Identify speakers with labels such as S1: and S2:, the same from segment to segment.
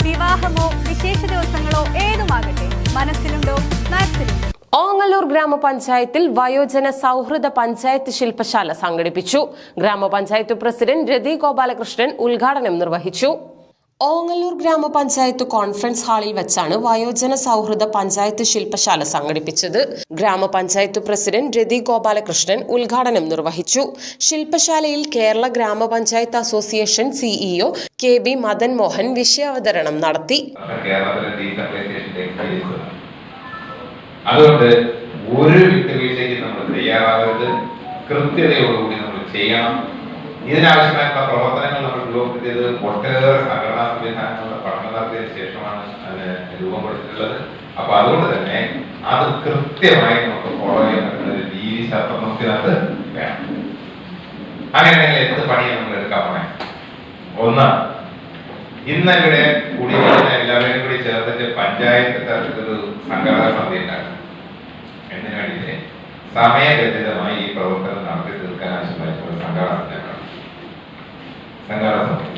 S1: വിവാഹമോ വിശേഷ ദിവസങ്ങളോ ഏതുമാകട്ടെ, മനസ്സിലുണ്ടോ മാക്സിലുണ്ടോ.
S2: ഓങ്ങല്ലൂർ ഗ്രാമപഞ്ചായത്തിൽ വയോജന സൗഹൃദ പഞ്ചായത്ത് ശില്പശാല സംഘടിപ്പിച്ചു. ഗ്രാമപഞ്ചായത്ത് പ്രസിഡന്റ് രതി ഗോപാലകൃഷ്ണൻ ഉദ്ഘാടനം നിർവഹിച്ചു. ഓങ്ങല്ലൂർ ഗ്രാമപഞ്ചായത്ത് കോൺഫറൻസ് ഹാളിൽ വെച്ചാണ് വയോജന സൗഹൃദ പഞ്ചായത്ത് ശില്പശാല സംഘടിപ്പിച്ചത്. ഗ്രാമപഞ്ചായത്ത് പ്രസിഡന്റ് രതി ഗോപാലകൃഷ്ണൻ ഉദ്ഘാടനം നിർവഹിച്ചു. ശില്പശാലയിൽ കേരള ഗ്രാമപഞ്ചായത്ത് association CEO KB Madan Mohan വിഷയാവതരണം നടത്തി.
S3: അതുകൊണ്ട് ഒരു വിട്ടുവീഴ്ചയ്ക്ക് നമ്മൾ തയ്യാറാകരുത്, കൃത്യതയോടുകൂടി നമ്മൾ ചെയ്യണം. ഇതിനാവശ്യമായിട്ടുള്ള പ്രവർത്തനങ്ങൾ നമ്മൾ രൂപപ്പെടുത്തിയത് ഒട്ടേറെ സംഘടനാ സംവിധാനങ്ങളുടെ പഠനം നടത്തിയതിനു ശേഷമാണ് അതിന് രൂപം കൊടുത്തിട്ടുള്ളത്. അപ്പൊ അതുകൊണ്ട് തന്നെ അത് കൃത്യമായി നമുക്ക് ഫോളോ ചെയ്യാൻ പറ്റുന്ന ഒരു രീതി ശാസ്ത്രം നമുക്കിനകത്ത് വേണം. അങ്ങനെയാണെങ്കിൽ എന്ത് പണിയാണ് നമ്മൾ എടുക്കാൻ പോണേ? ഒന്ന്, ഇന്ന് ഇവിടെ കൂടി എല്ലാവരെയും കൂടി ചേർന്നിട്ട് പഞ്ചായത്ത് തരത്തിലൊരു സംഘടനാ സമിതി ഉണ്ടാകും. എന്നതിന് വേണ്ടിയിട്ട് സമയബന്ധിതമായി ഈ പ്രവർത്തനം നടത്തി തീർക്കാൻ ആവശ്യമായിട്ടുള്ള സംഘടന സമിതി.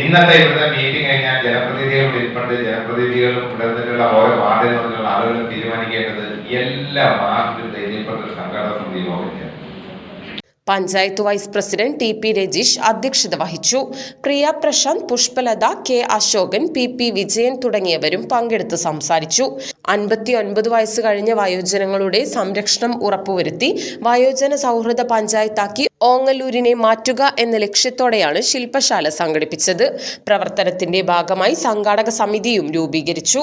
S3: ഇന്നത്തെ ഇവിടുത്തെ മീറ്റിംഗ് കഴിഞ്ഞാൽ ജനപ്രതിനിധികളും ഇരിപ്പുണ്ട്. ജനപ്രതിനിധികളും ഇവിടുത്തെ ഓരോ വാർഡുകളിലുള്ള ആളുകളും തീരുമാനിക്കേണ്ടത് എല്ലാ വാർഡിലും ധൈര്യപ്പെട്ട ഒരു സംഘടനാ സമിതി യോഗം ചേർന്നു.
S2: Panchayat vice president TP Rajeesh അധ്യക്ഷത വഹിച്ചു. പ്രിയ പ്രശാന്ത്, പുഷ്പലത, K അശോകൻ, PP വിജയൻ തുടങ്ങിയവരും പങ്കെടുത്ത് സംസാരിച്ചു. 59 വയസ്സ് കഴിഞ്ഞ വയോജനങ്ങളുടെ സംരക്ഷണം ഉറപ്പുവരുത്തി വയോജന സൗഹൃദ പഞ്ചായത്താക്കി ഓങ്ങല്ലൂരിനെ മാറ്റുക എന്ന ലക്ഷ്യത്തോടെയാണ് ശില്പശാല സംഘടിപ്പിച്ചത്. പ്രവർത്തനത്തിന്റെ ഭാഗമായി സംഘാടക സമിതിയും രൂപീകരിച്ചു.